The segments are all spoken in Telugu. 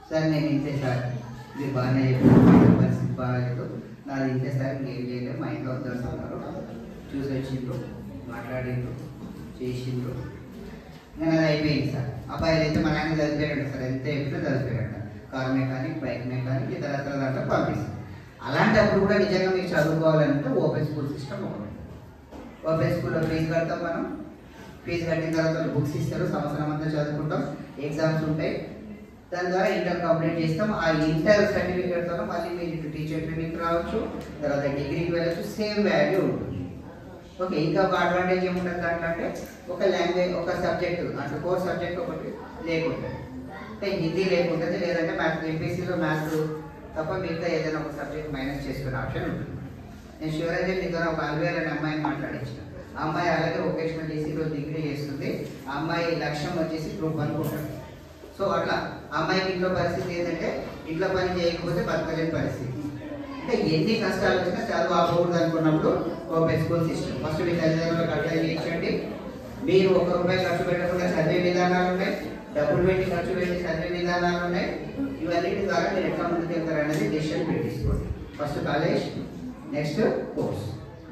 సార్ నేను ఇంతే సార్, మీరు బాగానే చెప్పారు, పరిస్థితి బాగాలేదు, నాది ఇంతే సార్, ఇంకేం చేయలేదు, మా ఇంట్లో వద్దరు ఉన్నారు, చూసి వచ్చిండ్రు, మాట్లాడిండ్రు, చేసిండ్రు, నేను అది అయిపోయింది సార్. అబ్బాయిలు అయితే మన ఆయన చదివిపోయాడు సార్, ఎంత ఎప్పుడు చదివిపోయాడు, కార్ మెకానిక్, బైక్ మెకానిక్, ఇతర దాంట్లో పంపిస్తాను. అలాంటప్పుడు కూడా నిజంగా మీరు చదువుకోవాలంటే ఓపెన్ స్కూల్ సిస్టమ్ ఒకటి. ఓపెన్ స్కూల్లో ఫీజు కడతాం మనం, ఫీజు కట్టిన తర్వాత బుక్స్ ఇస్తారు, సంవత్సరం అంతా చదువుకుంటాం, ఎగ్జామ్స్ ఉంటాయి, దాని ద్వారా ఇంటర్ కంప్లీట్ చేస్తాం. ఆ ఇంటర్ సర్టిఫికేట్తో మళ్ళీ మీరు టీచర్ ట్రైనింగ్ రావచ్చు, తర్వాత డిగ్రీకి వెళ్ళచ్చు, సేమ్ వాల్యూ ఉంటుంది. ఓకే, ఇంకా ఒక అడ్వాంటేజ్ ఏముంటుంది దాంట్లో అంటే ఒక లాంగ్వేజ్, ఒక సబ్జెక్ట్ అంటే కోర్ సబ్జెక్ట్ ఒకటి లేకుంటుంది, అంటే హిందీ లేకుంటుంది, లేదంటే మ్యాథ్స్, ఎంపీసీలో మ్యాథ్స్ తప్ప మిగతా ఏదైనా ఒక సబ్జెక్ట్ మైనస్ చేసుకునే ఆప్షన్ ఉంటుంది. నేను శివరంజన్ నిద్ర ఒక అల్వేర్ అనే అమ్మాయిని మాట్లాడించిన, ఆ అమ్మాయి అలాగే వొకేషనల్ డీసీలో డిగ్రీ చేస్తుంది, ఆ అమ్మాయి లక్ష్యం వచ్చేసి గ్రూప్ 1 అనుకుంటాడు. సో అట్లా అమ్మాయికి ఇంట్లో పరిస్థితి ఏంటంటే ఇంట్లో పని చేయకపోతే బతకలేని పరిస్థితి, అంటే ఎన్ని కష్టాలు వచ్చినా చదువు ఆపకూడదు అనుకున్నప్పుడు ఓపెన్ స్కూల్ సిస్టమ్. ఫస్ట్ మీ తల్లిదండ్రులకు అప్లై చేయించండి, మీరు ₹1 ఖర్చు పెట్టకుండా చదివే విధానాలు ఉన్నాయి, డబ్బులు పెట్టి ఖర్చు పెట్టి చదివే విధానాలు ఉన్నాయి. ఇవన్నిటి ద్వారా మీరు ఎట్లా ముందుకు వెళ్తారు అనేది డెసిషన్ మీరు తీసుకోండి. ఫస్ట్ కాలేజ్, నెక్స్ట్ కోర్స్,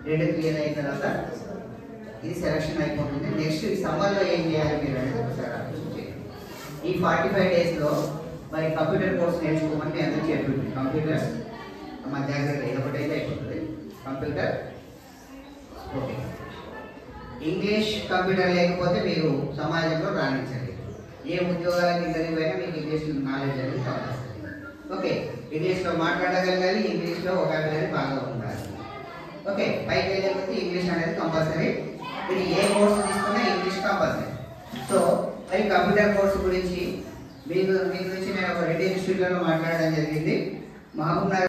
రెండు క్లియర్ అయిన తర్వాత ఇది సెలక్షన్ అయిపోతుంది. నెక్స్ట్ ఈ సమ్మర్లో ఏం చేయాలి మీరు అనేది ఒకసారి ఆలోచించండి. ఈ 45 డేస్లో మరి కంప్యూటర్ కోర్స్ నేర్చుకోమని మీ అందరికీ చెప్తుంది. కంప్యూటర్ మా జాగ్రత్త ఏదొకటైతే అయిపోతుంది. కంప్యూటర్, ఓకే, ఇంగ్లీష్ కంప్యూటర్ లేకపోతే మీరు సమాజంలో రాణించండి. ఏ ఉద్యోగాలకు ఇంటర్వ్యూ అయినా మీకు ఇంగ్లీష్ నాలెడ్జ్ అనేది కావాలి. ఓకే, ఇంగ్లీష్లో మాట్లాడగలగాలి, ఇంగ్లీష్లో వొకాబులరీ బాగా ఉండాలి. ఓకే, పైకి వెళ్ళకపోతే ఇంగ్లీష్ అనేది కంపల్సరీ. మీరు ఏ కోర్సు తీసుకున్నా ఇంగ్లీష్ కంపల్సరీ. సో మరి కంప్యూటర్ కోర్సు గురించి మీ గురించి నేను ఒక 2 ఇన్స్టిట్యూట్లలో మాట్లాడడం జరిగింది. మహబూబ్ నగర్